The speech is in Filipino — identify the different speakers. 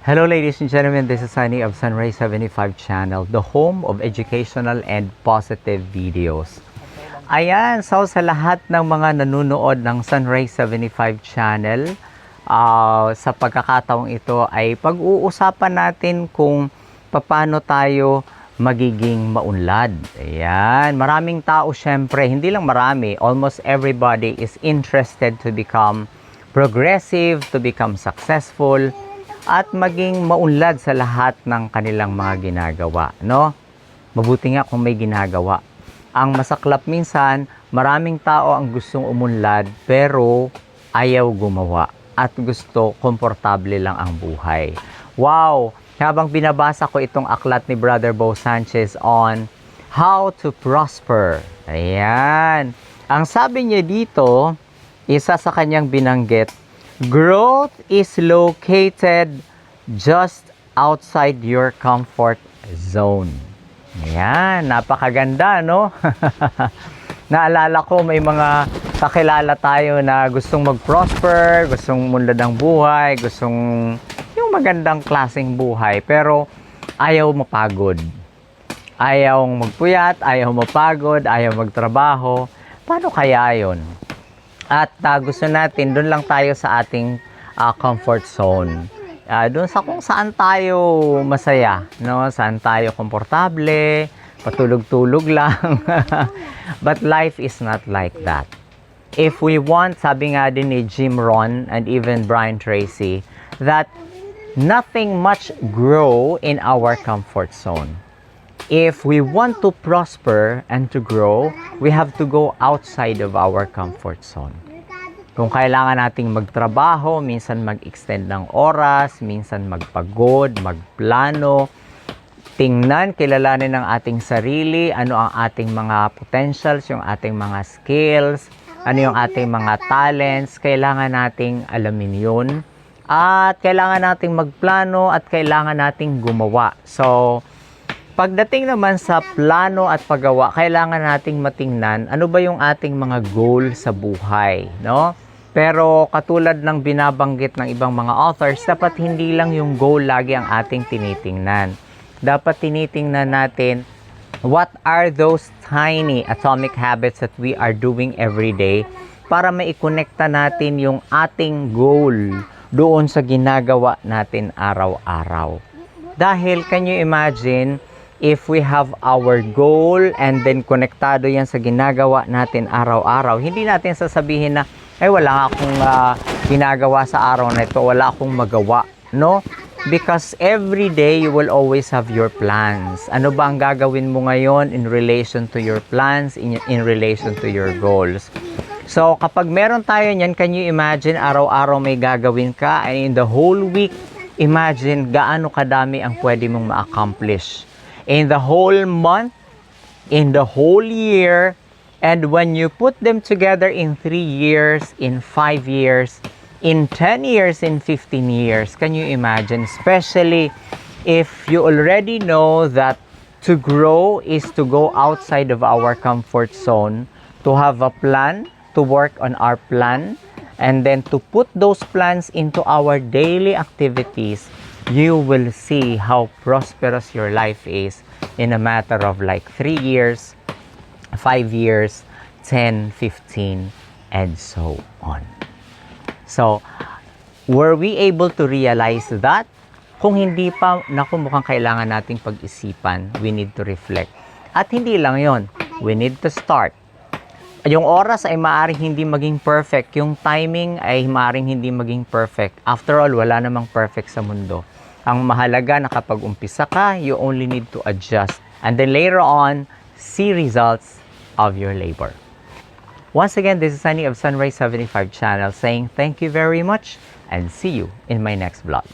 Speaker 1: Hello ladies and gentlemen, this is Sunny of Sunrise 75 channel, the home of educational and positive videos. Ayan, so sa lahat ng mga nanonood ng Sunrise 75 channel, sa pagkakataong ito ay pag-uusapan natin kung paano tayo magiging maunlad. Ayan, maraming tao syempre, hindi lang marami, almost everybody is interested to become progressive, to become successful, at maging maunlad sa lahat ng kanilang mga ginagawa, no? Mabuti nga kung may ginagawa. Ang masaklap minsan, maraming tao ang gustong umunlad pero ayaw gumawa at gusto komportable lang ang buhay. Wow! Habang binabasa ko itong aklat ni Brother Bo Sanchez on how to prosper. Ayan. Ang sabi niya dito, isa sa kanyang binanggit, growth is located just outside your comfort zone. Ayan, napakaganda, no? Naalala ko may mga kakilala tayo na gustong mag-prosper, gustong munlad ang buhay, gustong yung magandang klaseng buhay, pero ayaw mapagod. Ayaw magpuyat, ayaw mapagod, ayaw magtrabaho. Paano kaya yun? At gusto natin, doon lang tayo sa ating comfort zone. Doon sa kung saan tayo masaya, no? Saan tayo komportable, patulog-tulog lang. But life is not like that. If we want, sabi nga din ni Jim Rohn and even Brian Tracy, that nothing much grow in our comfort zone. If we want to prosper and to grow, we have to go outside of our comfort zone. Kung kailangan nating magtrabaho, minsan mag-extend ng oras, minsan magpagod, magplano, tingnan, kilalanin ang ating sarili, ano ang ating mga potentials, yung ating mga skills, ano yung ating mga talents, kailangan nating alamin yun. At kailangan nating magplano at kailangan nating gumawa. So, pagdating naman sa plano at paggawa, kailangan nating matingnan ano ba yung ating mga goal sa buhay, no? Pero katulad ng binabanggit ng ibang mga authors, dapat hindi lang yung goal lagi ang ating tinitingnan. Dapat tinitingnan natin what are those tiny atomic habits that we are doing every day para maikonekta natin yung ating goal doon sa ginagawa natin araw-araw. Dahil, can you imagine, if we have our goal and then konektado yan sa ginagawa natin araw-araw, hindi natin sasabihin na, ay wala akong ginagawa sa araw na ito, wala akong magawa, no? Because every day you will always have your plans. Ano ba ang gagawin mo ngayon in relation to your plans, in relation to your goals? So, kapag meron tayo niyan, can you imagine, araw-araw may gagawin ka, and in the whole week, imagine gaano kadami ang pwede mong ma-accomplish. In the whole month, in the whole year, and when you put them together in 3 years, in 5 years, in 10 years, in 15 years, can you imagine? Especially if you already know that to grow is to go outside of our comfort zone, to have a plan, to work on our plan, and then to put those plans into our daily activities, you will see how prosperous your life is in a matter of like 3 years, 5 years, 10, 15, and so on. So, were we able to realize that? Kung hindi pa, naku, mukhang kailangan nating pag-isipan, we need to reflect. At hindi lang yon, we need to start. Yung oras ay maaaring hindi maging perfect, yung timing ay maaaring hindi maging perfect. After all, wala namang perfect sa mundo. Ang mahalaga na kapag umpisa ka, you only need to adjust. And then later on, see results of your labor. Once again, this is Sunny of Sunrise 75 channel saying thank you very much and see you in my next vlog.